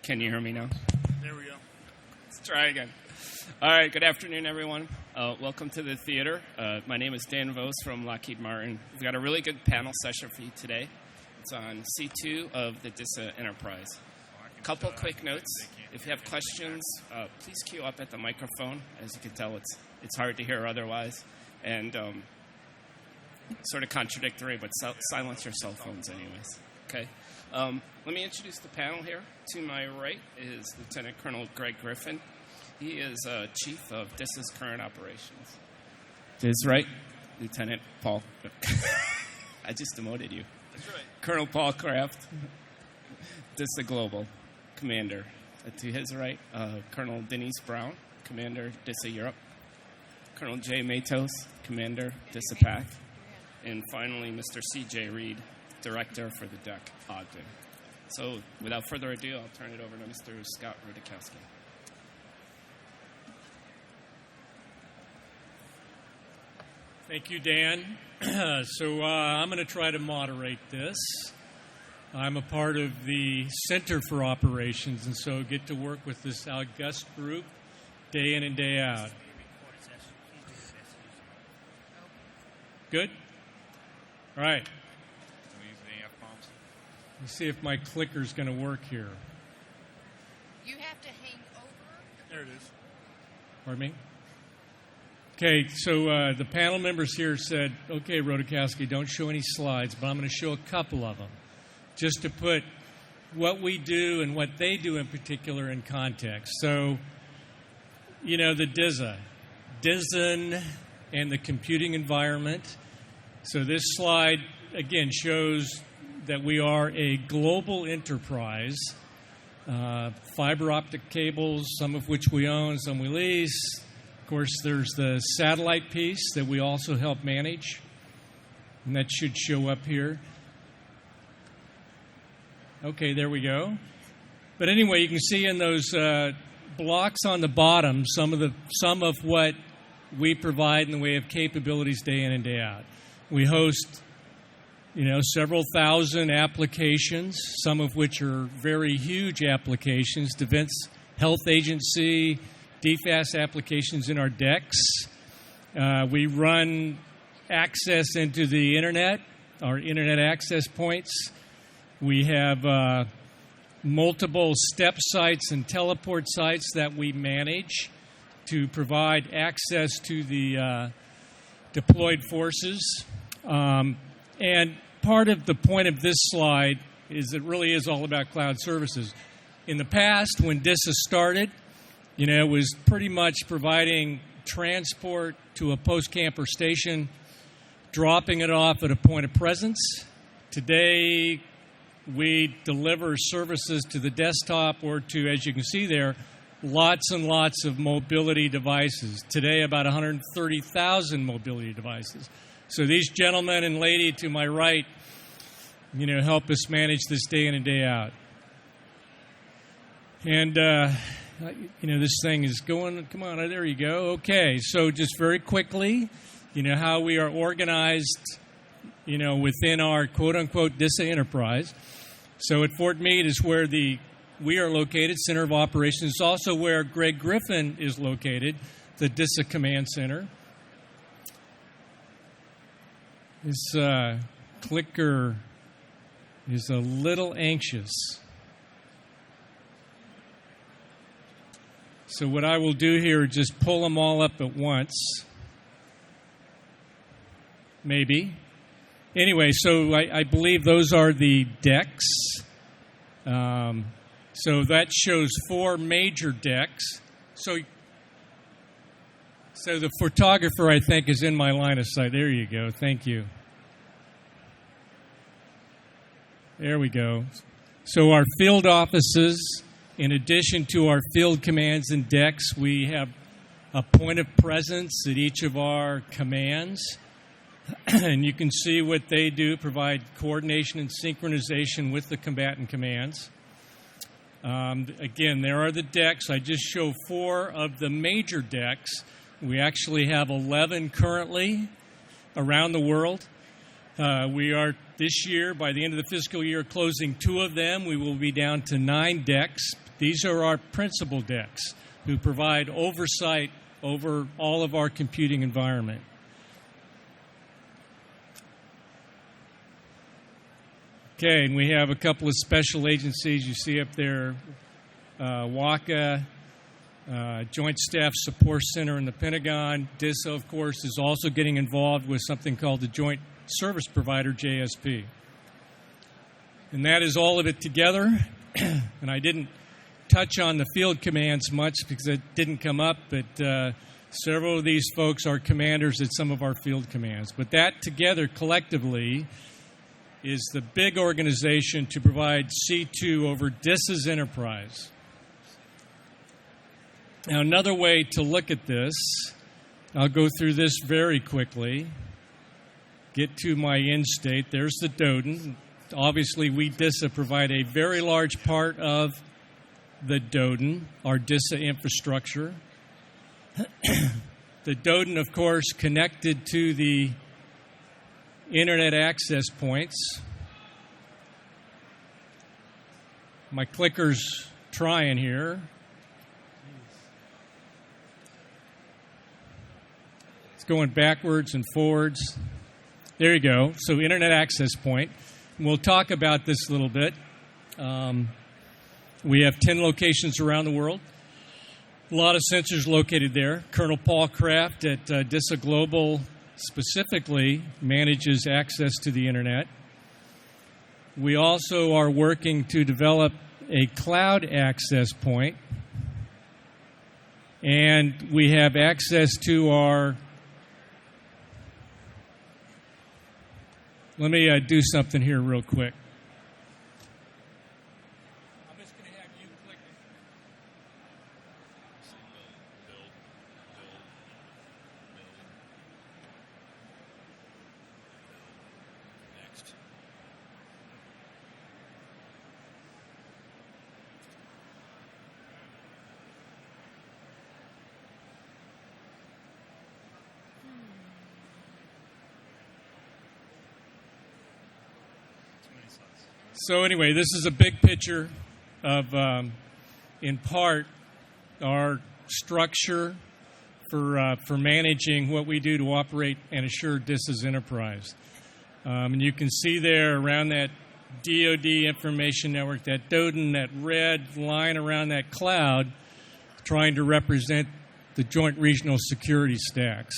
Can you hear me now? There we go. Let's try again. All right, good afternoon, everyone. Welcome to the theater. My name is Dan Vos from Lockheed Martin. We've got a really good panel session for you today. It's on C2 of the DISA Enterprise. A couple quick notes. If you have questions, please queue up at the microphone. As you can tell, it's hard to hear otherwise. And sort of contradictory, but silence your cell phones anyways. Okay? Let me introduce the panel here. To my right is Lieutenant Colonel Greg Griffin. He is Chief of DISA's current operations. To his right, Lieutenant Paul. I just demoted you. That's right. Colonel Paul Kraft, DISA Global Commander. To his right, Colonel Denise Brown, Commander, DISA Europe. Colonel Jay Matos, Commander, DISA PAC. And finally, Mr. C.J. Reed, Director for the DEC, Ogden. So, without further ado, I'll turn it over to Mr. Scott Rudikowski. Thank you, Dan. I'm going to try to moderate this. I'm a part of the Center for Operations, and so get to work with this august group day in and day out. Good? All right. Let's see if my clicker's going to work here. You have to hang over. There it is. Pardon me? Okay, so the panel members here said, okay, Rudikowski, don't show any slides, but I'm going to show a couple of them, just to put what we do and what they do in particular in context. So, you know, the DISA and the computing environment. So this slide, again, shows that we are a global enterprise, fiber optic cables, some of which we own, some we lease. Of course, there's the satellite piece that we also help manage, and that should show up here. Okay, there we go. But anyway, you can see in those blocks on the bottom some of what we provide in the way of capabilities day in and day out. We host several thousand applications, some of which are very huge applications. Defense Health Agency, DFAS applications in our decks. We run access into the Internet, our Internet access points. We have multiple step sites and teleport sites that we manage to provide access to the deployed forces. And part of the point of this slide is it really is all about cloud services. In the past, when DISA started, it was pretty much providing transport to a post-camper station, dropping it off at a point of presence. Today, we deliver services to the desktop or to, as you can see there, lots and lots of mobility devices. Today, about 130,000 mobility devices. So these gentlemen and lady to my right, help us manage this day in and day out. And, this thing is going, come on, there you go. Okay, so just very quickly, how we are organized, within our quote-unquote DISA enterprise. So at Fort Meade is where we are located, Center of Operations. It's also where Greg Griffin is located, the DISA Command Center. This clicker is a little anxious. So what I will do here is just pull them all up at once. Maybe. Anyway, so I believe those are the decks. So that shows 4 major decks. So the photographer, I think, is in my line of sight. There you go. Thank you. There we go. So our field offices, in addition to our field commands and decks, we have a point of presence at each of our commands. And you can see what they do, provide coordination and synchronization with the combatant commands. Again, there are the decks. I just show 4 of the major decks. We actually have 11 currently around the world. We are, this year, by the end of the fiscal year, closing 2 of them. We will be down to 9 decks. These are our principal decks who provide oversight over all of our computing environment. Okay, and we have a couple of special agencies you see up there, WACA, Joint Staff Support Center in the Pentagon. DISA, of course, is also getting involved with something called the Joint Service Provider, JSP. And that is all of it together. And I didn't touch on the field commands much because it didn't come up, but several of these folks are commanders at some of our field commands. But that together, collectively, is the big organization to provide C2 over DISA's enterprise. Now, another way to look at this, I'll go through this very quickly, get to my end state. There's the DODN. Obviously, we, DISA, provide a very large part of the DODN, our DISA infrastructure. The DODN, of course, connected to the Internet access points. My clicker's trying here. It's going backwards and forwards. There you go. So Internet access point. We'll talk about this a little bit. We have 10 locations around the world. A lot of sensors located there. Colonel Paul Kraft at DISA Global specifically manages access to the Internet. We also are working to develop a cloud access point, and we have access to our... Let me do something here real quick. I'm just going to have you click it. Next. So anyway, this is a big picture of, in part, our structure for managing what we do to operate and assure DISA's enterprise. And you can see there around that DoD information network, that DODN, that red line around that cloud, trying to represent the joint regional security stacks.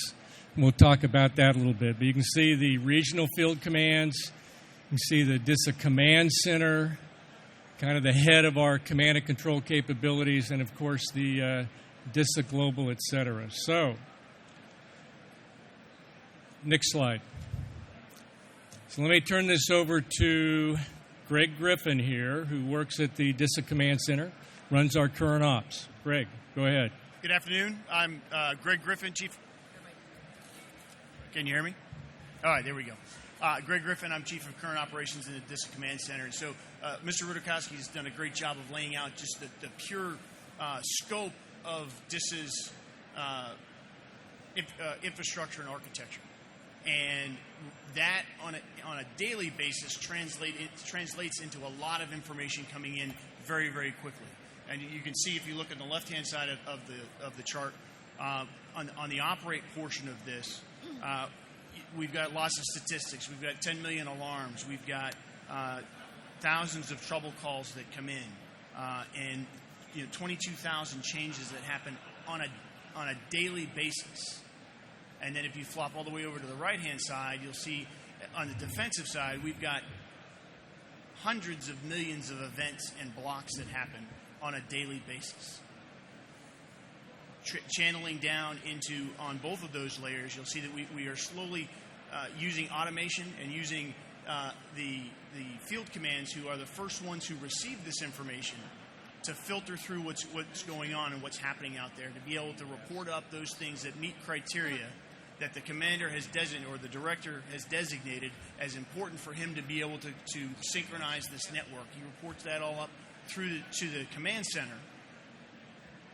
And we'll talk about that a little bit. But you can see the regional field commands. You can see the DISA Command Center, kind of the head of our command and control capabilities, and, of course, the DISA Global, et cetera. So, next slide. So let me turn this over to Greg Griffin here, who works at the DISA Command Center, runs our current ops. Greg, go ahead. Good afternoon. I'm Greg Griffin, Chief. Can you hear me? All right, there we go. Greg Griffin, I'm Chief of Current Operations in the DISA Command Center. And so Mr. Rudakowski has done a great job of laying out just the pure scope of DISA's infrastructure and architecture. And that, on a daily basis, translates into a lot of information coming in very, very quickly. And you can see, if you look at the left-hand side of the chart, on the operate portion of this, we've got lots of statistics. We've got 10 million alarms. We've got thousands of trouble calls that come in, and 22,000 changes that happen on a daily basis. And then if you flop all the way over to the right-hand side, you'll see on the defensive side, we've got hundreds of millions of events and blocks that happen on a daily basis. Channeling down into, on both of those layers, you'll see that we are slowly using automation and using the field commands, who are the first ones who receive this information, to filter through what's going on and what's happening out there, to be able to report up those things that meet criteria that the commander has designated, or the director has designated, as important for him to be able to synchronize this network. He reports that all up to the command center,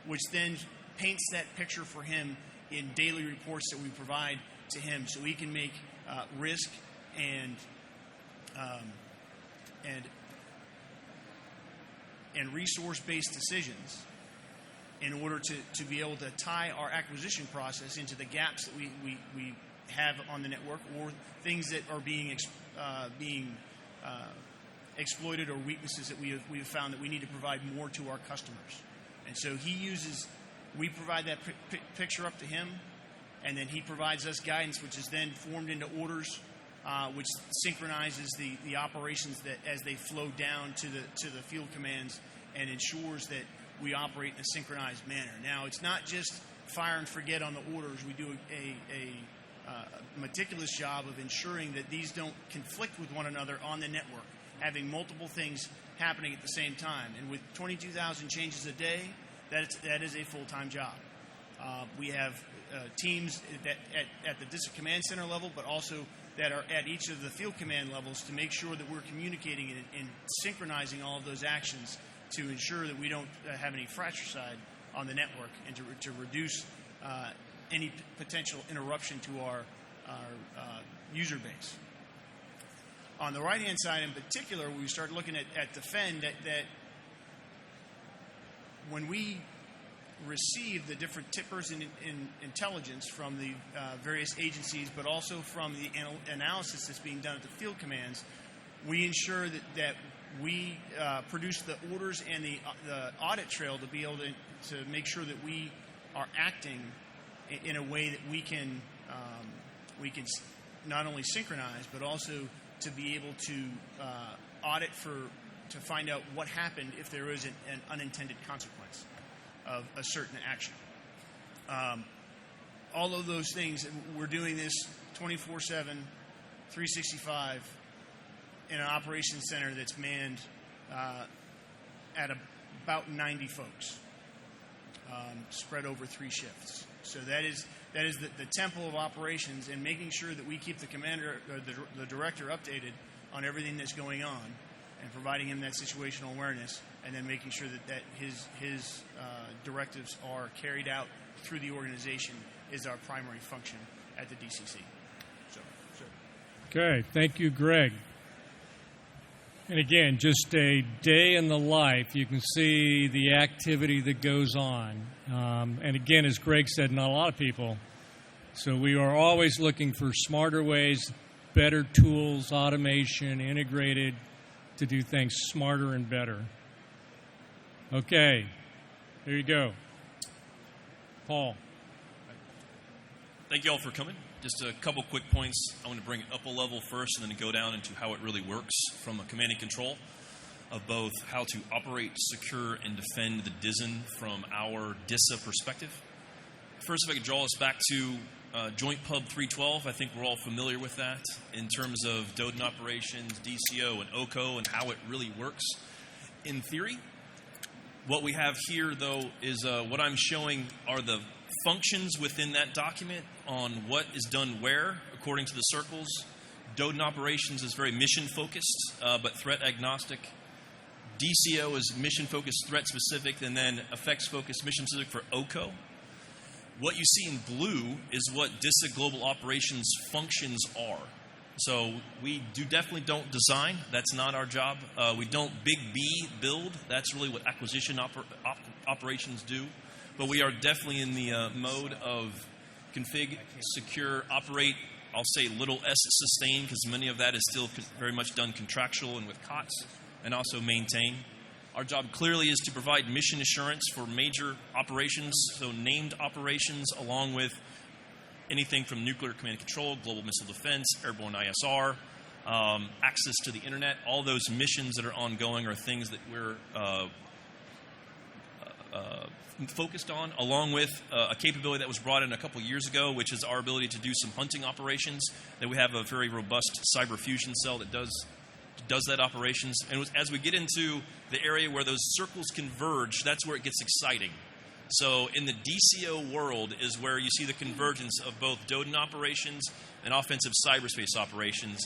which then paints that picture for him in daily reports that we provide to him, so he can make risk and resource-based decisions in order to be able to tie our acquisition process into the gaps that we have on the network, or things that are being exploited, or weaknesses that we have found that we need to provide more to our customers. And so we provide that picture up to him, and then he provides us guidance, which is then formed into orders, which synchronizes the operations that as they flow down to the field commands, and ensures that we operate in a synchronized manner. Now, it's not just fire and forget on the orders. We do a meticulous job of ensuring that these don't conflict with one another on the network, having multiple things happening at the same time. And with 22,000 changes a day, that is a full-time job. We have teams at the DISA command center level, but also that are at each of the field command levels, to make sure that we're communicating and synchronizing all of those actions to ensure that we don't have any fratricide on the network, and to reduce any potential interruption to our user base. On the right-hand side in particular, we start looking at Defend, that when we receive the different tippers and intelligence from the various agencies, but also from the analysis that's being done at the field commands, we ensure that we produce the orders and the audit trail to be able to make sure that we are acting in a way that we can not only synchronize, but also to be able to audit to find out what happened if there is an unintended consequence of a certain action. All of those things, we're doing this 24/7, 365 in an operations center that's manned at about 90 folks, spread over 3 shifts. So that is the tempo of operations, and making sure that we keep the commander, the director, updated on everything that's going on, and providing him that situational awareness, and then making sure that his directives are carried out through the organization is our primary function at the DCC. Okay, thank you, Greg. And again, just a day in the life. You can see the activity that goes on. And again, as Greg said, not a lot of people. So we are always looking for smarter ways, better tools, automation, integrated, to do things smarter and better. Okay, there you go. Paul. Thank you all for coming. Just a couple quick points. I want to bring it up a level first, and then go down into how it really works from a command and control of both how to operate, secure, and defend the DISN from our DISA perspective. First, if I could draw us back to Joint Pub 312, I think we're all familiar with that in terms of DODN operations, DCO, and OCO, and how it really works in theory. What we have here, though, is what I'm showing are the functions within that document on what is done where, according to the circles. DODN operations is very mission-focused, but threat-agnostic. DCO is mission-focused, threat-specific, and then effects-focused, mission-specific for OCO. What you see in blue is what DISA Global Operations functions are. So we definitely don't design. That's not our job. We don't big B build. That's really what acquisition operations do. But we are definitely in the mode of config, secure, operate. I'll say little s sustain, because many of that is still very much done contractual and with COTS, and also maintain. Our job clearly is to provide mission assurance for major operations, so named operations, along with anything from nuclear command and control, global missile defense, airborne ISR, access to the internet. All those missions that are ongoing are things that we're focused on, along with a capability that was brought in a couple years ago, which is our ability to do some hunting operations. That we have a very robust cyber fusion cell that does that operations. And as we get into the area where those circles converge, that's where it gets exciting. So in the DCO world is where you see the convergence of both DODN operations and offensive cyberspace operations,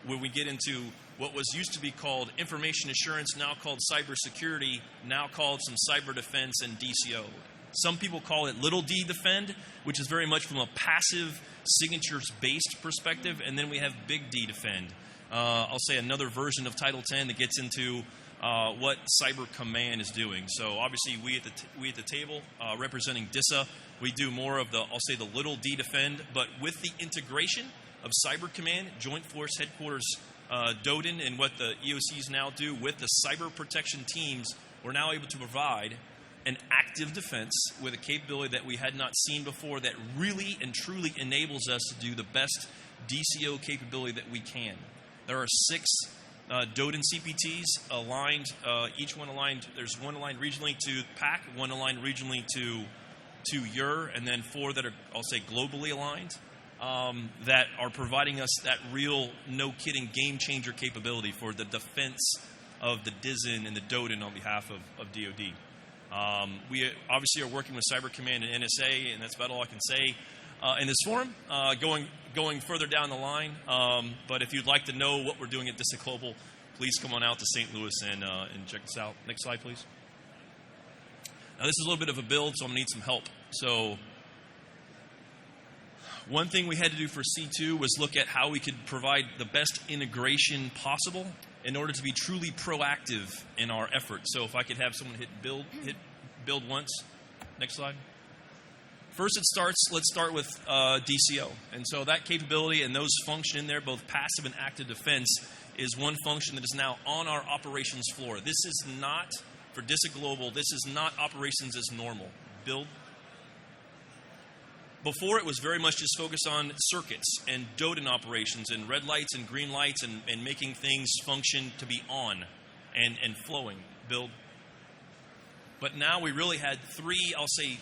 where we get into what was used to be called information assurance, now called cybersecurity, now called some cyber defense and DCO. Some people call it little d defend, which is very much from a passive signatures-based perspective, and then we have big D defend. I'll say another version of Title 10 that gets into what Cyber Command is doing. So obviously we at the table representing DISA, we do more of the little D defend, but with the integration of Cyber Command, Joint Force Headquarters DODIN, and what the EOCs now do with the cyber protection teams, we're now able to provide an active defense with a capability that we had not seen before that really and truly enables us to do the best DCO capability that we can. There are 6 DODIN CPTs aligned, each one aligned. There's one aligned regionally to PAC, one aligned regionally to EUR, and then 4 that are, I'll say, globally aligned, that are providing us that real, no-kidding, game-changer capability for the defense of the DISN and the DODIN on behalf of DoD. We obviously are working with Cyber Command and NSA, and that's about all I can say in this forum. Going further down the line, but if you'd like to know what we're doing at DISA Global, please come on out to St. Louis and check us out. Next slide, please. Now, this is a little bit of a build, so I'm going to need some help. So one thing we had to do for C2 was look at how we could provide the best integration possible in order to be truly proactive in our efforts. So if I could have someone hit build once. Next slide. First, let's start with DCO. And so that capability and those function in there, both passive and active defense, is one function that is now on our operations floor. This is not, for DISA Global, this is not operations as normal. Build. Before, it was very much just focused on circuits and DODIN operations and red lights and green lights and making things function to be on and flowing. Build. But now we really had 3, I'll say,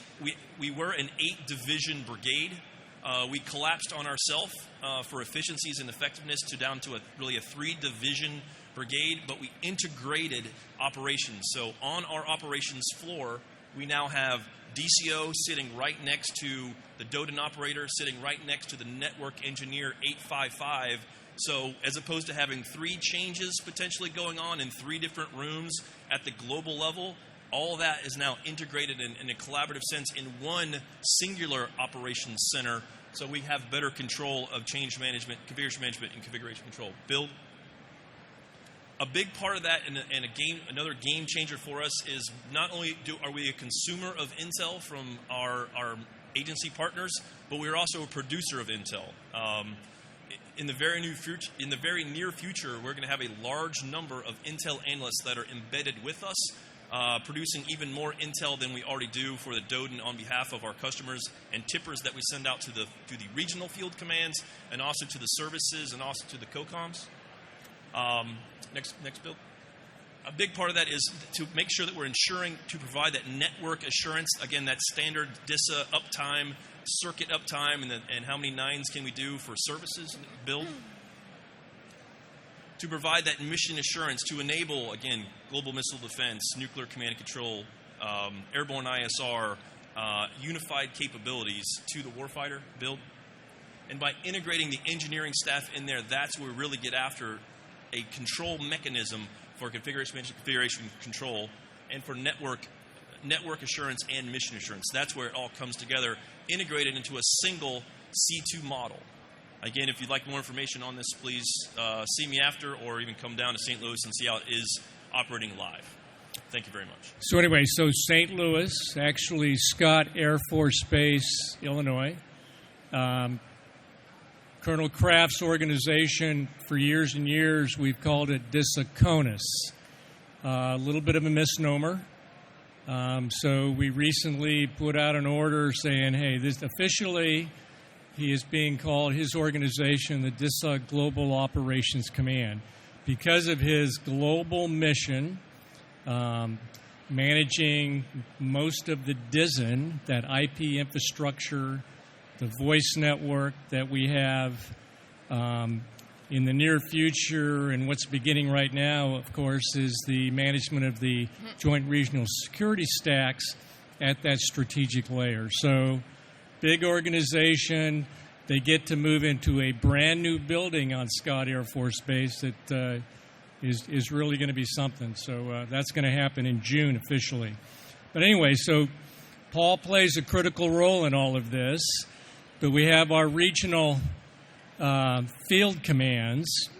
we were an 8-division brigade. We collapsed on ourselves for efficiencies and effectiveness down to really a 3-division brigade, but we integrated operations. So on our operations floor, we now have DCO sitting right next to the DODIN operator, sitting right next to the network engineer 855. So as opposed to having 3 changes potentially going on in 3 different rooms at the global level, all that is now integrated in a collaborative sense in one singular operations center, so we have better control of change management, configuration management, and configuration control. Build. A big part of that, and another game changer for us, is not only are we a consumer of intel from our agency partners, but we're also a producer of intel. In the very near future, we're going to have a large number of intel analysts that are embedded with us, producing even more intel than we already do for the DODIN on behalf of our customers, and tippers that we send out to the regional field commands, and also to the services, and also to the COCOMs. Next build. A big part of that is to make sure that we're ensuring to provide that network assurance. Again, that standard DISA uptime, circuit uptime, and how many 9s can we do for services build. To provide that mission assurance to enable, again, global missile defense, nuclear command and control, airborne ISR, unified capabilities to the warfighter build. And by integrating the engineering staff in there, that's where we really get after a control mechanism for configuration control and for network assurance and mission assurance. That's where it all comes together, integrated into a single C2 model. Again, if you'd like more information on this, please see me after, or even come down to St. Louis and see how it is operating live. Thank you very much. So anyway, St. Louis, actually Scott Air Force Base, Illinois. Colonel Kraft's organization, for years and years, we've called it DISA CONUS. A little bit of a misnomer. So we recently put out an order saying, hey, this officially, he is being called, his organization, the DISA Global Operations Command, because of his global mission, managing most of the DISN, that IP infrastructure, the voice network that we have in the near future, and what's beginning right now, of course, is the management of the joint regional security stacks at that strategic layer. So, big organization. They get to move into a brand new building on Scott Air Force Base that is really going to be something. So that's going to happen in June officially. But anyway, so Paul plays a critical role in all of this, but we have our regional field commands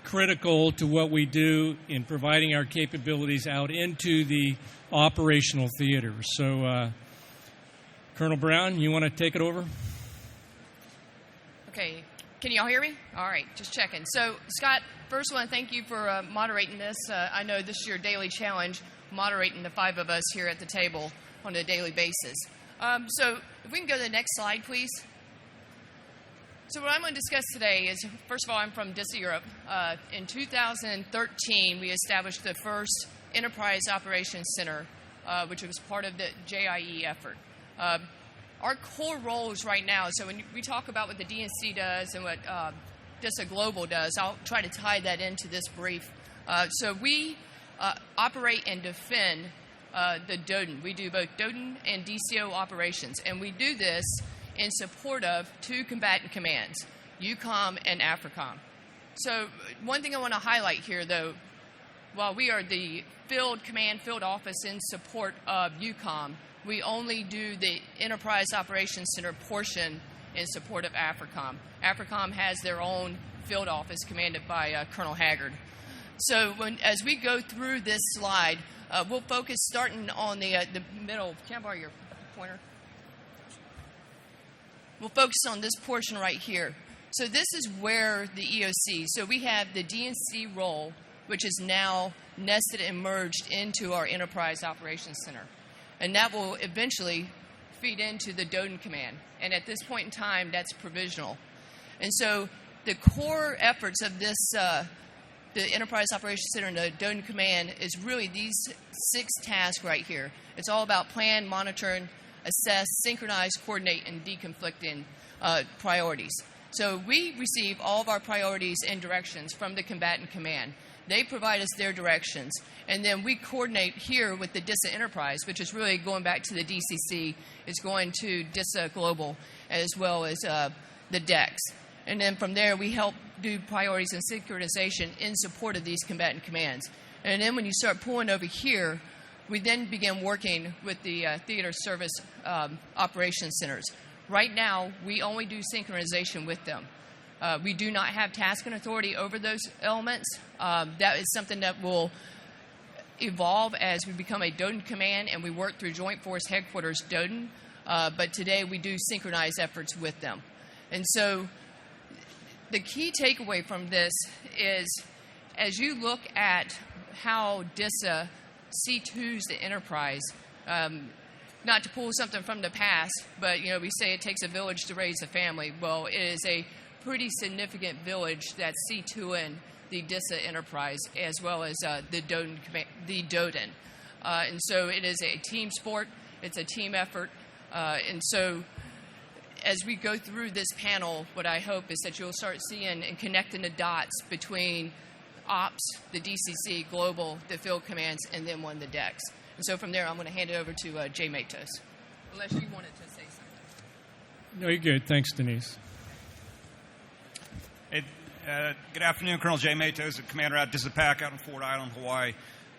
critical to what we do in providing our capabilities out into the operational theaters. So, Colonel Brown, you want to take it over? Okay. Can you all hear me? All right, just checking. So, Scott, first I want to thank you for moderating this. I know this is your daily challenge, moderating the 5 of us here at the table on a daily basis. So, if we can go to the next slide, please. So what I'm going to discuss today is, first of all, I'm from DISA Europe. In 2013, we established the first Enterprise Operations Center, which was part of the JIE effort. Our core roles right now, so when we talk about what the DNC does and what DISA Global does, I'll try to tie that into this brief. So we operate and defend the DODN. We do both DODN and DCO operations, and we do this in support of 2 combatant commands, EUCOM and AFRICOM. So one thing I want to highlight here, though, while we are the field command, field office in support of EUCOM, we only do the Enterprise Operations Center portion in support of AFRICOM. AFRICOM has their own field office commanded by Colonel Haggard. So as we go through this slide, we'll focus starting on the middle. Can I borrow your pointer? We'll focus on this portion right here. So this is where the EOC, so we have the DNC role, which is now nested and merged into our Enterprise Operations Center. And that will eventually feed into the DODN command. And at this point in time, that's provisional. And so the core efforts of this, the Enterprise Operations Center and the DODN command is really these 6 tasks right here. It's all about plan, monitor, assess, synchronize, coordinate, and deconflicting priorities. So we receive all of our priorities and directions from the combatant command. They provide us their directions, and then we coordinate here with the DISA Enterprise, which is really going back to the DCC. It's going to DISA Global as well as the DEX. And then from there, we help do priorities and synchronization in support of these combatant commands. And then when you start pulling over here, we then begin working with the theater service operations centers. Right now, we only do synchronization with them. We do not have task and authority over those elements. That is something that will evolve as we become a DODN command and we work through Joint Force Headquarters DODN. But today, we do synchronize efforts with them. And so the key takeaway from this is, as you look at how DISA C2's the enterprise, not to pull something from the past, but we say it takes a village to raise a family. Well, it is a pretty significant village that C2 in the DISA enterprise, as well as the DODN. And so it is a team sport. It's a team effort. And so as we go through this panel, what I hope is that you'll start seeing and connecting the dots between Ops, the DCC, Global, the field commands, and then one of the decks. And so from there, I'm going to hand it over to Jay Matos, unless you wanted to say something. No, you're good. Thanks, Denise. Hey, good afternoon, Colonel Jay Matos, Commander out DISA PAC out in Ford Island, Hawaii.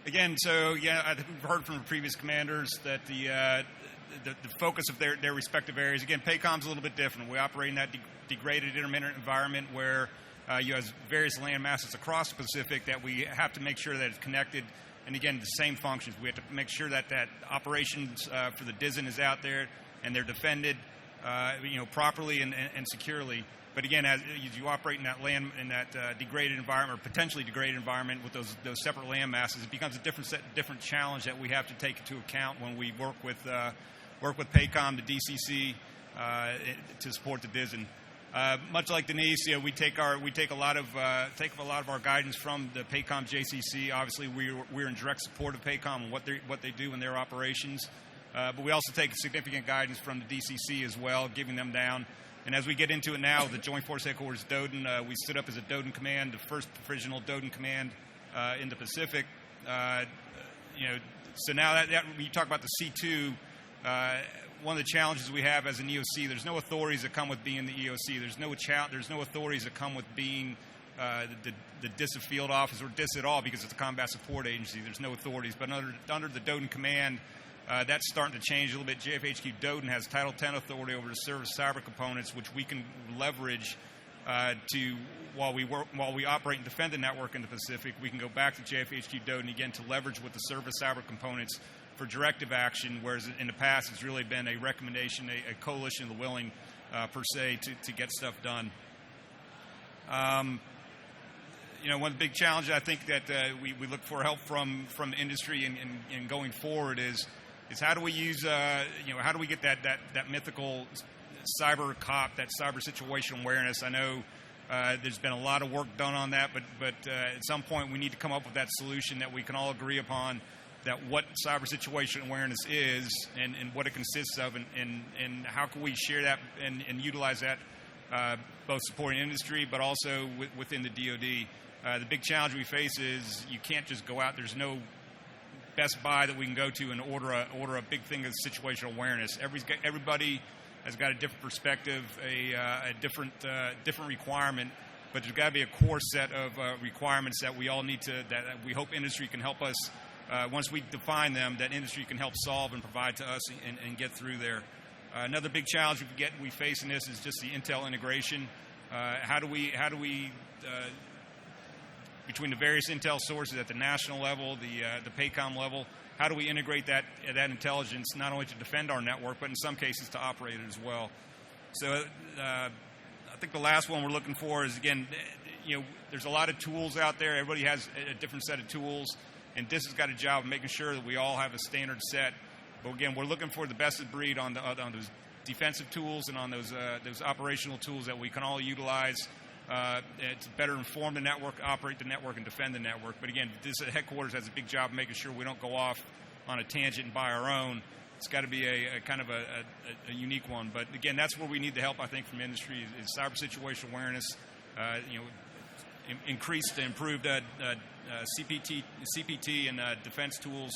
Again, so I think we've heard from the previous commanders that the focus of their respective areas. Again, PACOM's a little bit different. We operate in that degraded intermittent environment where you have various land masses across the Pacific that we have to make sure that it's connected. And again, the same functions. We have to make sure that operations for the DISN is out there and they're defended, properly and securely. But again, as you operate in that degraded environment or potentially degraded environment with those separate land masses, it becomes a different challenge that we have to take into account when we work with PACOM, the DCC, to support the DISN. Much like Denise, we take a lot of our guidance from the PACOM JCC. Obviously, we're in direct support of PACOM and what they do in their operations. But we also take significant guidance from the DCC as well, giving them down. And as we get into it now, the Joint Force Headquarters DODN, we stood up as a DODN command, the first provisional DODN command in the Pacific. So now that when you talk about the C2, one of the challenges we have as an EOC, there's no authorities that come with being the EOC. There's no authorities that come with being the DISA field office or DISA at all because it's a combat support agency. There's no authorities. But under the DODN command, That's starting to change a little bit. JFHQ Doden has Title 10 authority over the service cyber components, which we can leverage while we operate and defend the network in the Pacific. We can go back to JFHQ Doden again to leverage with the service cyber components for directive action, whereas in the past it's really been a recommendation, a coalition of the willing, per se, to get stuff done. One of the big challenges I think that we look for help from industry in going forward is how do we use how do we get that mythical cyber cop, that cyber situational awareness. I know there's been a lot of work done on that, but at some point we need to come up with that solution that we can all agree upon, that what cyber situational awareness is and what it consists of, and how can we share that and utilize that, both supporting industry but also within the DoD. The big challenge we face is you can't just go out. There's no Best Buy that we can go to and order a big thing of situational awareness. Everybody has got a different perspective, a different requirement, but there's got to be a core set of requirements that we all need to, that we hope industry can help us, once we define them, that industry can help solve and provide to us and get through there. Another big challenge we face in this is just the Intel integration. How do we between the various Intel sources at the national level, the PACOM level, how do we integrate that intelligence not only to defend our network, but in some cases to operate it as well? So I think the last one we're looking for is, again, there's a lot of tools out there. Everybody has a different set of tools, and DISA's got a job of making sure that we all have a standard set. But again, we're looking for the best of breed on those defensive tools and on those operational tools that we can all utilize to better inform the network, operate the network, and defend the network. But again, DISA headquarters has a big job of making sure we don't go off on a tangent and buy our own. It's got to be a kind of a unique one. But again, that's where we need the help, I think, from industry is cyber situational awareness, increased, improved CPT and defense tools,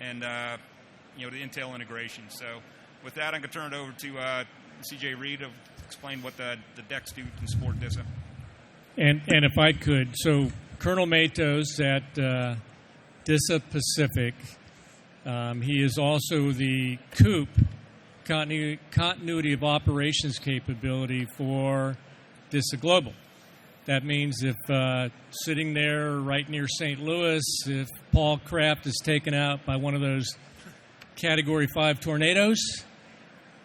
and the Intel integration. So with that, I'm going to turn it over to C.J. Reed to explain what the decks do to support DISA. And if I could, so Colonel Matos at DISA Pacific, he is also the COOP, Continuity of Operations Capability for DISA Global. That means if sitting there right near St. Louis, if Paul Kraft is taken out by one of those Category 5 tornadoes,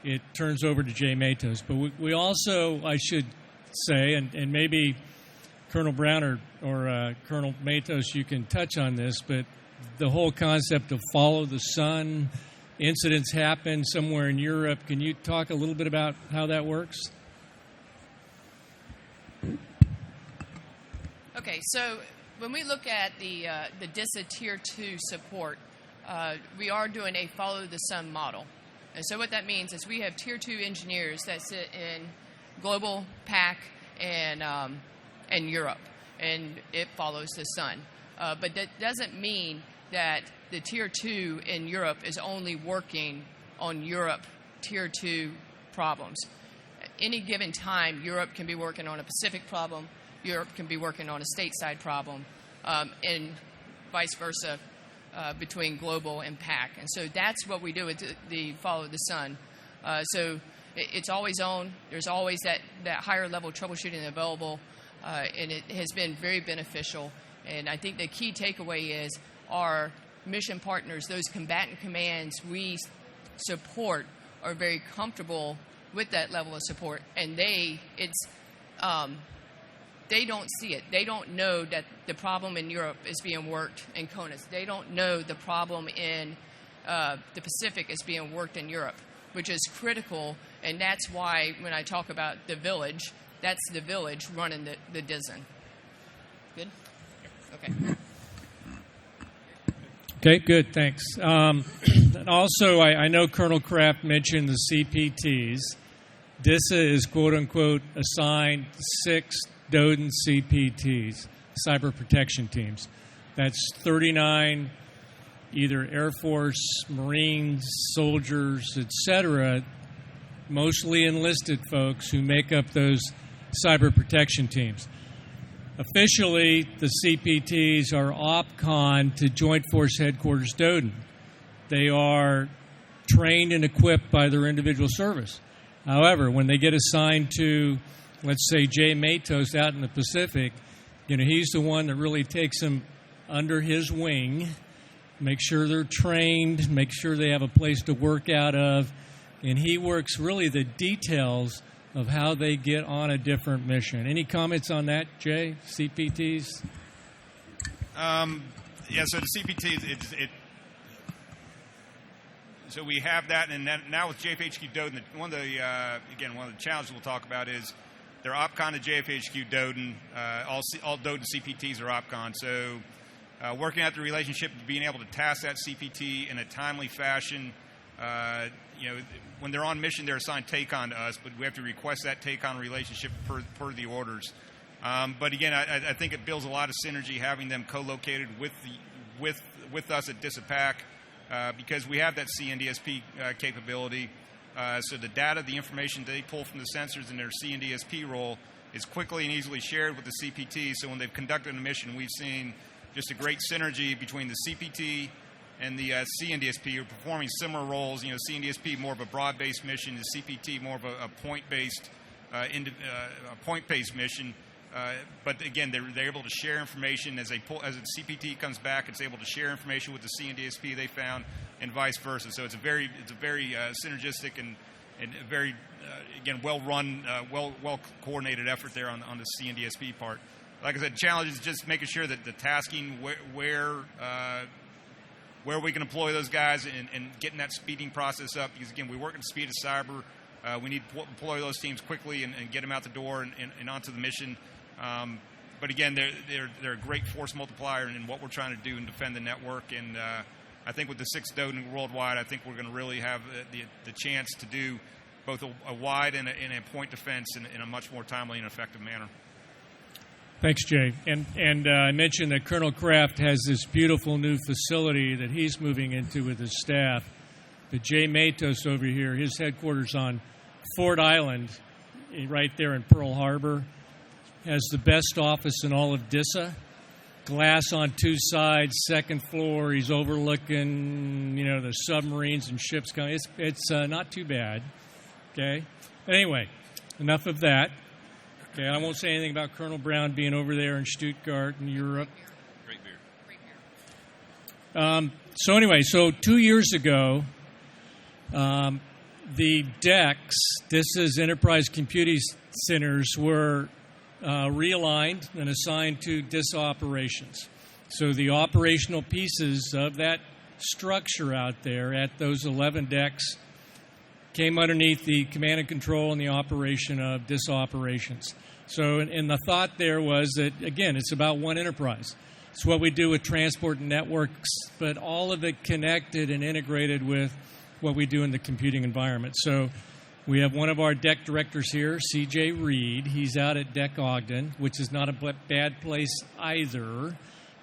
it turns over to Jay Matos. But we also, I should say, and maybe Colonel Brown or Colonel Matos, you can touch on this, but the whole concept of follow the sun, incidents happen somewhere in Europe. Can you talk a little bit about how that works? Okay, so when we look at the DISA Tier 2 support, we are doing a follow-the-sun model. And so what that means is we have Tier 2 engineers that sit in global, PAC, and Europe, and it follows the sun. But that doesn't mean that the Tier 2 in Europe is only working on Europe Tier 2 problems. At any given time, Europe can be working on a Pacific problem, Europe can be working on a stateside problem, and vice versa between global and PAC. And so that's what we do with the follow the sun. So it's always on. There's always that higher level troubleshooting available, and it has been very beneficial. And I think the key takeaway is our mission partners, those combatant commands we support, are very comfortable with that level of support, and they don't see it. They don't know that the problem in Europe is being worked in CONUS. They don't know the problem in the Pacific is being worked in Europe, which is critical, and that's why when I talk about the village, that's the village running the DISN. Good? Okay. Okay, good, thanks. And also, I know Colonel Kraft mentioned the CPTs. DISA is, quote-unquote, assigned 6 DoDEN CPTs, cyber protection teams. That's 39 either Air Force, Marines, soldiers, etc., mostly enlisted folks who make up those cyber protection teams. Officially, the CPTs are OPCON to Joint Force Headquarters DoDEN. They are trained and equipped by their individual service. However, when they get assigned to, let's say, Jay Matos out in the Pacific, he's the one that really takes them under his wing, make sure they're trained, make sure they have a place to work out of, and he works really the details of how they get on a different mission. Any comments on that, Jay? CPTs? Yeah, so the CPTs, so we have that, and then now with JFHQ Doden, one of the challenges we'll talk about is they're OPCON to JFHQ Doden. All Doden CPTs are OPCON. So working out the relationship, being able to task that CPT in a timely fashion. When they're on mission, they're assigned take-on to us, but we have to request that take-on relationship per the orders. But again, I think it builds a lot of synergy having them co-located with us at DISA PAC because we have that CNDSP capability. So the data, the information they pull from the sensors in their CNDSP role is quickly and easily shared with the CPT. So when they've conducted a mission, we've seen just a great synergy between the CPT and the CNDSP are performing similar roles. CNDSP more of a broad-based mission, the CPT more of a point-based mission. But again, they're able to share information as the CPT comes back. It's able to share information with the CNDSP they found, and vice versa. So it's a very synergistic and a very again well-run, well coordinated effort there on the CNDSP part. Like I said, the challenge is just making sure that the tasking where we can employ those guys and getting that speeding process up. Because again, we work at the speed of cyber. We need to deploy those teams quickly and get them out the door and onto the mission. But again, they're a great force multiplier in what we're trying to do and defend the network. And I think with the 6 Doden worldwide, I think we're going to really have the chance to do both a wide and a point defense in a much more timely and effective manner. Thanks, Jay. And I mentioned that Colonel Kraft has this beautiful new facility that he's moving into with his staff. But Jay Matos over here, his headquarters on Ford Island, right there in Pearl Harbor, has the best office in all of DISA. Glass on 2 sides, second floor. He's overlooking, the submarines and ships coming. It's not too bad. Okay. But anyway, enough of that. Okay, I won't say anything about Colonel Brown being over there in Stuttgart in Europe. Great beer. So anyway, 2 years ago, the DECs, DISA's Enterprise Computing Centers, were realigned and assigned to DISA operations. So the operational pieces of that structure out there at those 11 DECs came underneath the command and control and the operation of DISA operations. So, and the thought there was that, again, it's about one enterprise. It's what we do with transport networks, but all of it connected and integrated with what we do in the computing environment. So we have one of our DEC directors here, C.J. Reed. He's out at DEC Ogden, which is not a bad place either,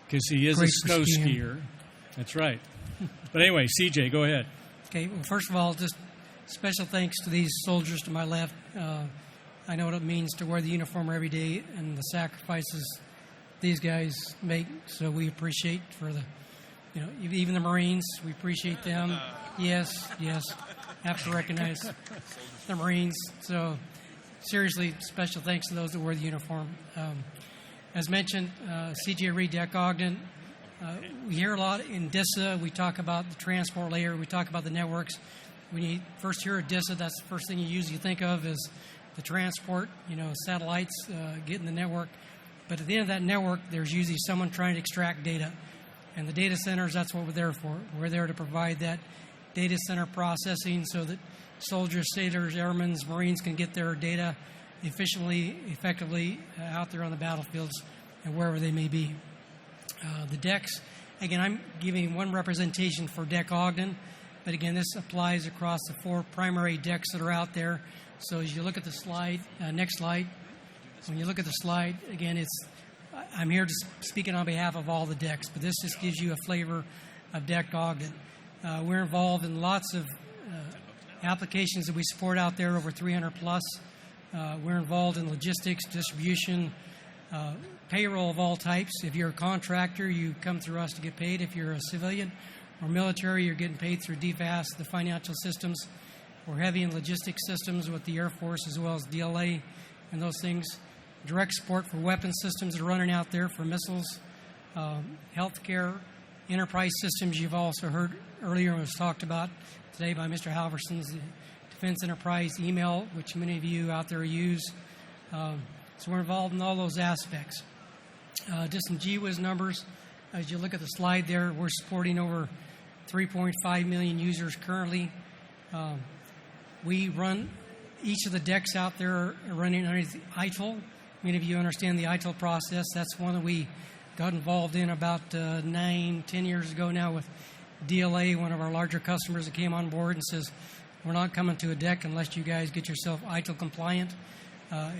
because he is a snow skier. That's right. But anyway, C.J., go ahead. Okay, well, first of all, just special thanks to these soldiers to my left. I know what it means to wear the uniform every day and the sacrifices these guys make, so we appreciate for the, even the Marines, we appreciate them. Yes, have to recognize the Marines. So seriously, special thanks to those that wear the uniform. As mentioned, CJ Reed, DEC Ogden. We hear a lot in DISA. We talk about the transport layer. We talk about the networks. When you first hear of DISA, that's the first thing you usually think of is the transport, satellites, getting the network. But at the end of that network, there's usually someone trying to extract data. And the data centers, that's what we're there for. We're there to provide that data center processing so that soldiers, sailors, airmen, Marines can get their data efficiently, effectively out there on the battlefields and wherever they may be. The DECs, again, I'm giving one representation for DEC Ogden, but again, this applies across the 4 primary DECs that are out there. So as you look at the slide, next slide, when you look at the slide, again, I'm here just speaking on behalf of all the DECs, but this just gives you a flavor of DEC Ogden. We're involved in lots of applications that we support out there, over 300 plus. We're involved in logistics, distribution, payroll of all types. If you're a contractor, you come through us to get paid. If you're a civilian Or military, you're getting paid through DFAS, the financial systems. We're heavy in logistics systems with the Air Force as well as DLA and those things. Direct support for weapon systems that are running out there for missiles. Healthcare, enterprise systems you've also heard earlier was talked about today by Mr. Halverson's defense enterprise email, which many of you out there use. So we're involved in all those aspects. Just some GWIS numbers. As you look at the slide there, we're supporting over 3.5 million users currently. We run each of the decks out there are running underneath ITIL. Many of you understand the ITIL process. That's one that we got involved in about 9-10 years ago now with DLA, one of our larger customers that came on board and says, we're not coming to a deck unless you guys get yourself ITIL compliant.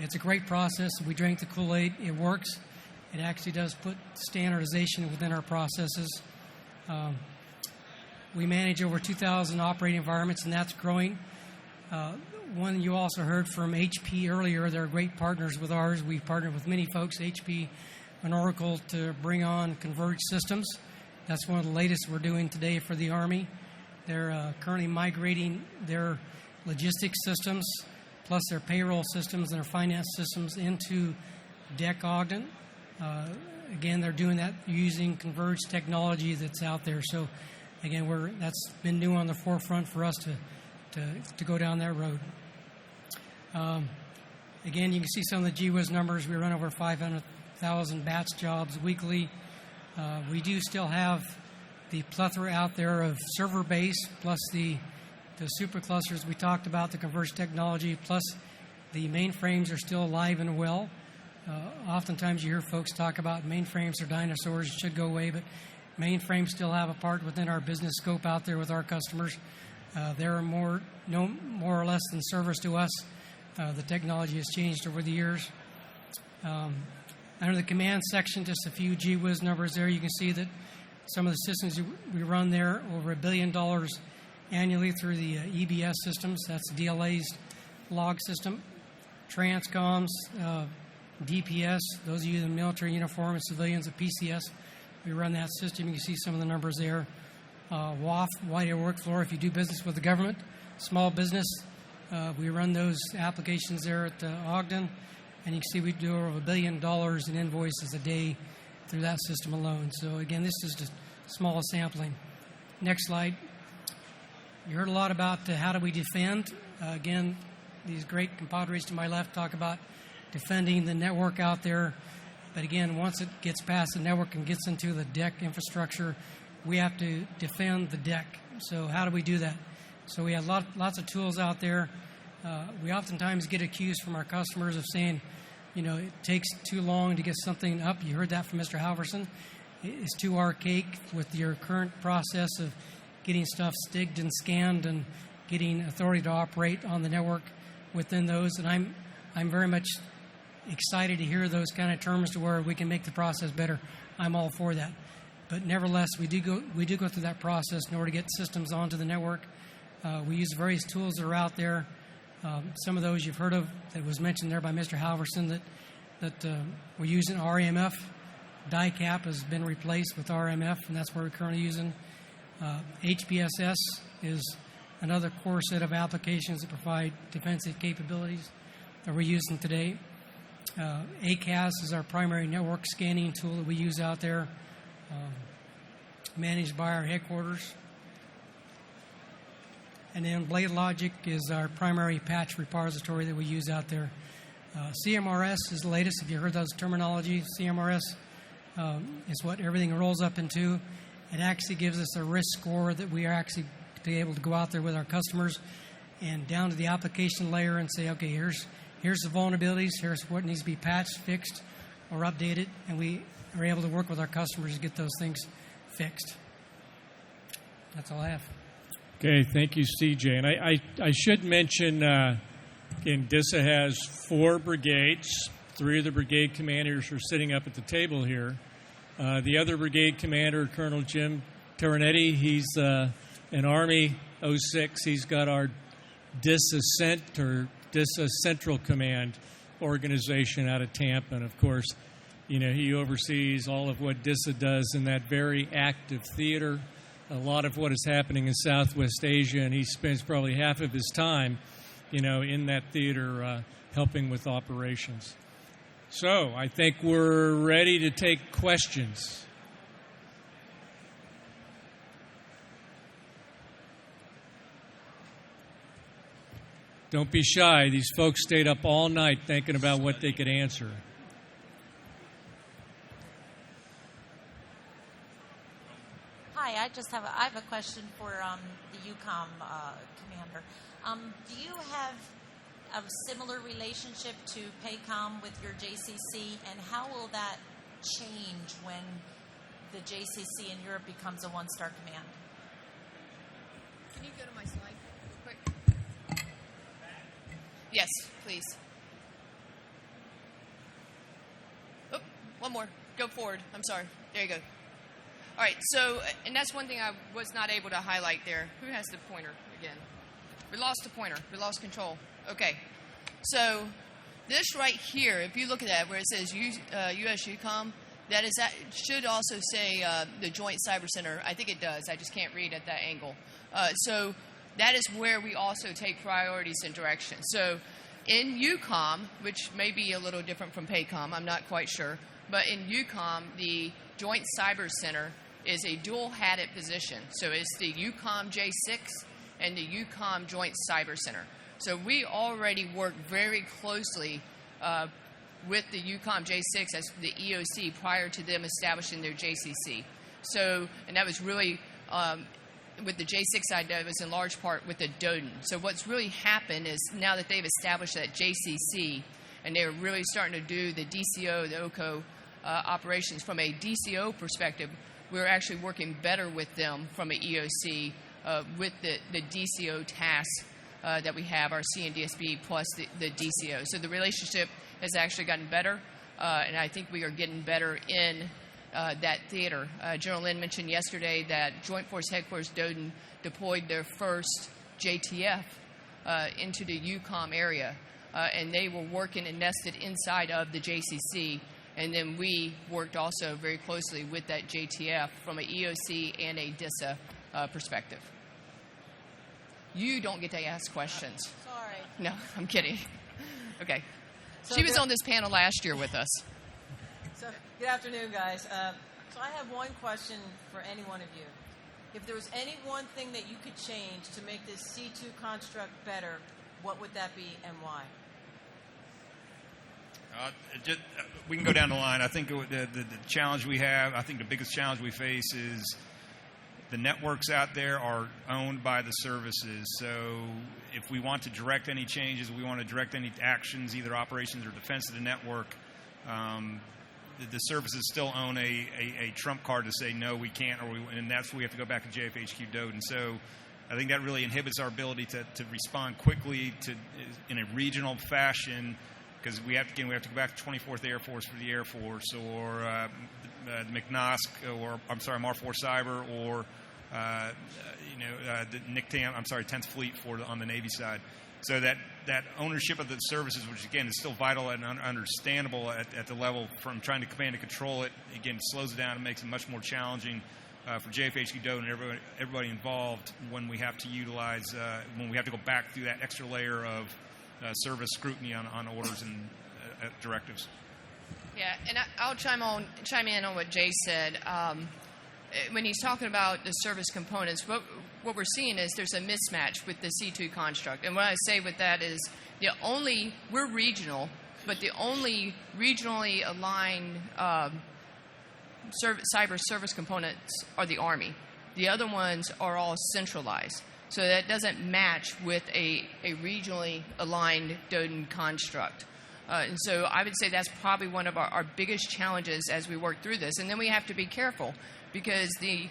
It's a great process. We drank the Kool-Aid. It works. It actually does put standardization within our processes. We manage over 2,000 operating environments, and that's growing. One you also heard from HP earlier. They're great partners with ours. We've partnered with many folks, HP and Oracle, to bring on converged systems. That's one of the latest we're doing today for the Army. They're currently migrating their logistics systems, plus their payroll systems and their finance systems into DEC Ogden. Again, they're doing that using converged technology that's out there. So, again, that's been new on the forefront for us to go down that road. Again, you can see some of the GWIS numbers. We run over 500,000 batch jobs weekly. We do still have the plethora out there of server base, plus the superclusters we talked about, the converged technology, plus the mainframes are still alive and well. Oftentimes you hear folks talk about mainframes are dinosaurs, should go away, but mainframes still have a part within our business scope out there with our customers. They're more or less than service to us. The technology has changed over the years. Under the command section, just a few GWIS numbers there. You can see that some of the systems we run there, over $1 billion annually through the EBS systems. That's DLA's log system. Transcoms, DPS, those of you in the military uniform and civilians at PCS, we run that system. You can see some of the numbers there. WAF, wide area work floor, if you do business with the government. Small business, we run those applications there at Ogden. And you can see we do over $1 billion in invoices a day through that system alone. So, again, this is just small sampling. Next slide. You heard a lot about how do we defend. Again, these great compadres to my left talk about defending the network out there. But, again, once it gets past the network and gets into the DEC infrastructure, we have to defend the DEC. So how do we do that? So we have lots of tools out there. We oftentimes get accused from our customers of saying, it takes too long to get something up. You heard that from Mr. Halverson. It's too archaic with your current process of getting stuff stigged and scanned and getting authority to operate on the network within those. And I'm very much excited to hear those kind of terms to where we can make the process better. I'm all for that. But nevertheless, we do go through that process in order to get systems onto the network. We use various tools that are out there. Some of those you've heard of that was mentioned there by Mr. Halverson that we're using RMF. DICAP has been replaced with RMF, and that's what we're currently using. HPSS is another core set of applications that provide defensive capabilities that we're using today. ACAS is our primary network scanning tool that we use out there, managed by our headquarters. And then Blade Logic is our primary patch repository that we use out there. CMRS is the latest. If you heard those terminology, CMRS is what everything rolls up into. It actually gives us a risk score that we are actually be able to go out there with our customers and down to the application layer and say, okay, here's the vulnerabilities, here's what needs to be patched, fixed, or updated, and we are able to work with our customers to get those things fixed. That's all I have. Okay, thank you, CJ. And I should mention, again, DISA has 4 brigades. 3 of the brigade commanders are sitting up at the table here. The other brigade commander, Colonel Jim Terranetti, he's an Army 06. He's got our DISA Central Command organization out of Tampa. And, of course, he oversees all of what DISA does in that very active theater. a lot of what is happening in Southwest Asia, and he spends probably half of his time, in that theater helping with operations. So I think we're ready to take questions. Don't be shy. These folks stayed up all night thinking about what they could answer. Hi, I have a question for the UCOM commander. Do you have a similar relationship to PACOM with your JCC, and how will that change when the JCC in Europe becomes a one-star command? Can you go to my slide real quick? Yes, please. Oh, one more. Go forward. I'm sorry. There you go. All right, so, and that's one thing I was not able to highlight there. Who has the pointer again? We lost the pointer. We lost control. Okay. So this right here, if you look at that where it says US UCOM, that should also say the Joint Cyber Center. I think it does. I just can't read at that angle. So that is where we also take priorities and direction. So in UCOM, which may be a little different from PACOM, I'm not quite sure, but in UCOM, the Joint Cyber Center is a dual-hatted position. So it's the UCOM J6 and the UCOM Joint Cyber Center. So we already work very closely with the UCOM J6 as the EOC prior to them establishing their JCC. So, and that was really, with the J6 side, that was in large part with the DODN. So what's really happened is now that they've established that JCC and they're really starting to do the DCO, the OCO operations from a DCO perspective, we're actually working better with them from an EOC with the DCO tasks that we have, our CNDSB plus the DCO. So the relationship has actually gotten better, and I think we are getting better in that theater. General Lynn mentioned yesterday that Joint Force Headquarters DODN deployed their first JTF into the UCOM area, and they were working and nested inside of the JCC. And then we worked also very closely with that JTF from an EOC and a DISA perspective. You don't get to ask questions. Sorry. No, I'm kidding. Okay. So She was on this panel last year with us. So, good afternoon, guys. So I have one question for any one of you. If there was any one thing that you could change to make this C2 construct better, what would that be and why? We can go down the line. I think the challenge we have, I think the biggest challenge we face is the networks out there are owned by the services. So if we want to direct any changes, we want to direct any actions, either operations or defense of the network, the services still own a trump card to say, no, we can't, and that's where we have to go back to JFHQ DODN. And so I think that really inhibits our ability to respond quickly in a regional fashion, because we have to go back to 24th Air Force for the Air Force, or McNosk, or MAR4 Cyber, or the NICTAM, 10th Fleet on the Navy side. So that ownership of the services, which again is still vital and understandable at the level from trying to command and control it, again slows it down and makes it much more challenging for JFHQ DODN and everybody involved when we have to utilize when we have to go back through that extra layer of service scrutiny on orders and directives. Yeah, and I'll chime in on what Jay said. When he's talking about the service components, what we're seeing is there's a mismatch with the C2 construct. And what I say with that is we're regional, but the only regionally aligned cyber service components are the Army. The other ones are all centralized. So that doesn't match with a regionally aligned DODN construct. And so I would say that's probably one of our biggest challenges as we work through this. And then we have to be careful, because then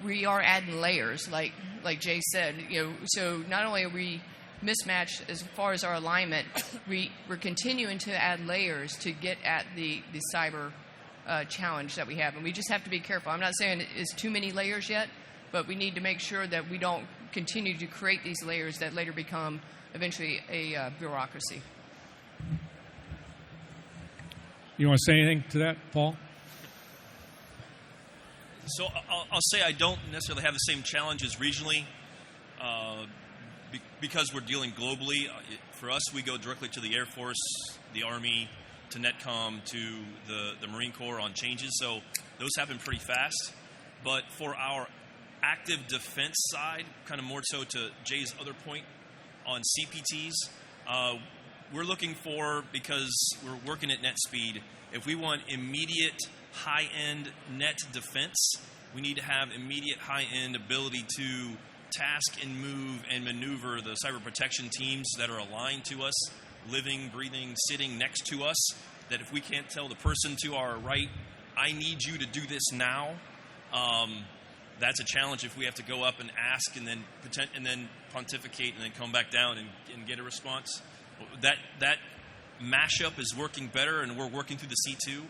we are adding layers, like Jay said. So not only are we mismatched as far as our alignment, we're continuing to add layers to get at the cyber challenge that we have. And we just have to be careful. I'm not saying it's too many layers yet, but we need to make sure that we don't continue to create these layers that later become eventually a bureaucracy. You want to say anything to that, Paul? So I'll say I don't necessarily have the same challenges regionally because we're dealing globally. For us, we go directly to the Air Force, the Army, to NETCOM, to the Marine Corps on changes. So those happen pretty fast. But for our active defense side, kind of more so to Jay's other point on CPTs, we're looking for, because we're working at net speed, if we want immediate high-end net defense, we need to have immediate high-end ability to task and move and maneuver the cyber protection teams that are aligned to us, living, breathing, sitting next to us, that if we can't tell the person to our right, I need you to do this now, that's a challenge if we have to go up and ask and then pontificate and then come back down and get a response. That mashup is working better, and we're working through the C2.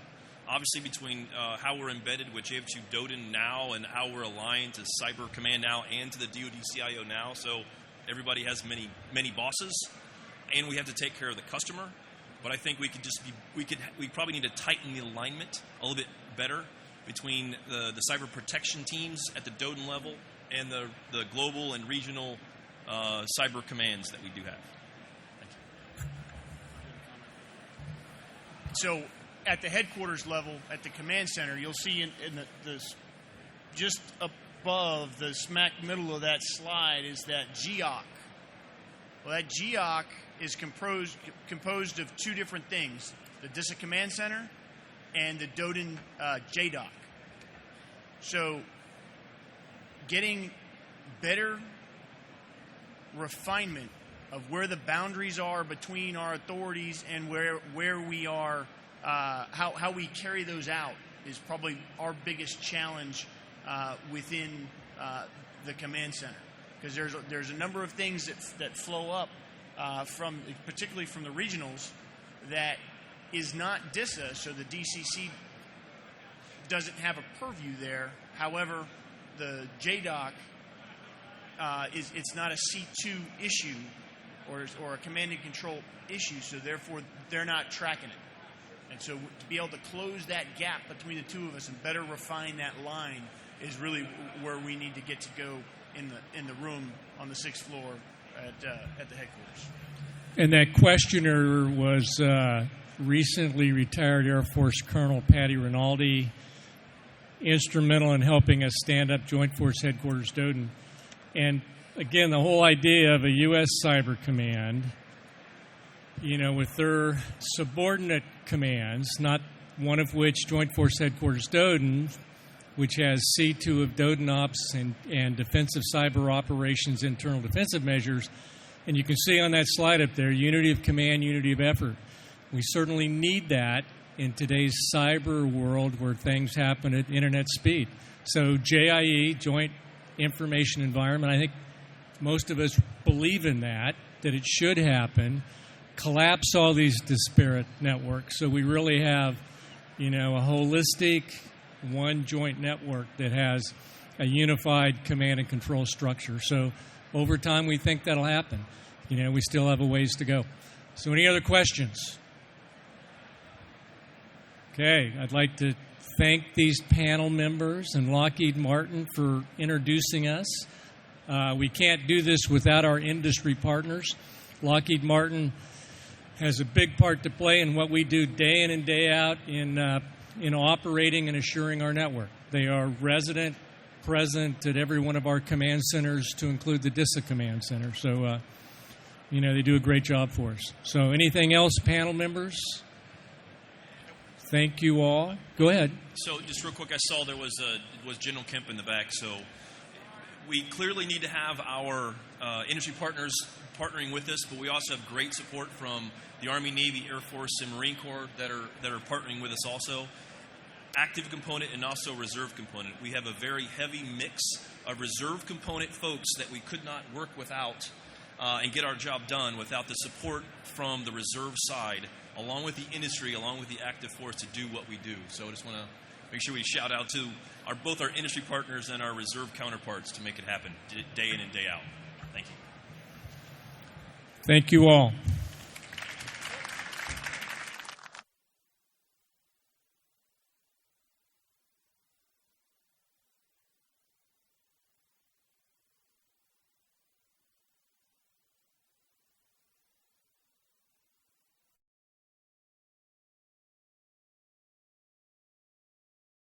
Obviously, between how we're embedded with JF2 DODN now and how we're aligned to Cyber Command now and to the DoD CIO now, so everybody has many bosses, and we have to take care of the customer. But I think we probably need to tighten the alignment a little bit better between the cyber protection teams at the DODN level and the global and regional cyber commands that we do have. So at the headquarters level, at the command center, you'll see in the just above the smack middle of that slide is that GOC. Well, that GOC is composed of two different things: the DISA command center and the DODN JDOC. So getting better refinement of where the boundaries are between our authorities and where we are, how we carry those out is probably our biggest challenge within the command center, because there's a number of things that flow up particularly from the regionals that is not DISA, so the DCC doesn't have a purview there. However, the JDOC it's not a C2 issue or a command and control issue, so therefore they're not tracking it. And so to be able to close that gap between the two of us and better refine that line is really where we need to get to go in the room on the 6th floor at the headquarters. And that questioner was recently retired Air Force Colonel Patty Rinaldi, instrumental in helping us stand up Joint Force Headquarters DODN. And again, the whole idea of a U.S. Cyber Command, with their subordinate commands, not one of which Joint Force Headquarters DODN, which has C2 of DODN Ops and Defensive Cyber Operations Internal Defensive Measures. And you can see on that slide up there, unity of command, unity of effort. We certainly need that in today's cyber world where things happen at internet speed. So JIE, Joint Information Environment, I think most of us believe in that it should happen. Collapse all these disparate networks so we really have, a holistic one joint network that has a unified command and control structure. So over time, we think that'll happen. We still have a ways to go. So any other questions? Okay, I'd like to thank these panel members and Lockheed Martin for introducing us. We can't do this without our industry partners. Lockheed Martin has a big part to play in what we do day in and day out in operating and assuring our network. They are resident, present at every one of our command centers, to include the DISA command center. So, they do a great job for us. So anything else, panel members? Thank you all. Go ahead. So just real quick, I saw there was General Kemp in the back. So we clearly need to have our industry partners partnering with us, but we also have great support from the Army, Navy, Air Force, and Marine Corps that are partnering with us also. Active component and also reserve component. We have a very heavy mix of reserve component folks that we could not work without and get our job done without the support from the reserve side, along with the industry, along with the active force to do what we do. So I just want to make sure we shout out to both our industry partners and our reserve counterparts to make it happen day in and day out. Thank you. Thank you all.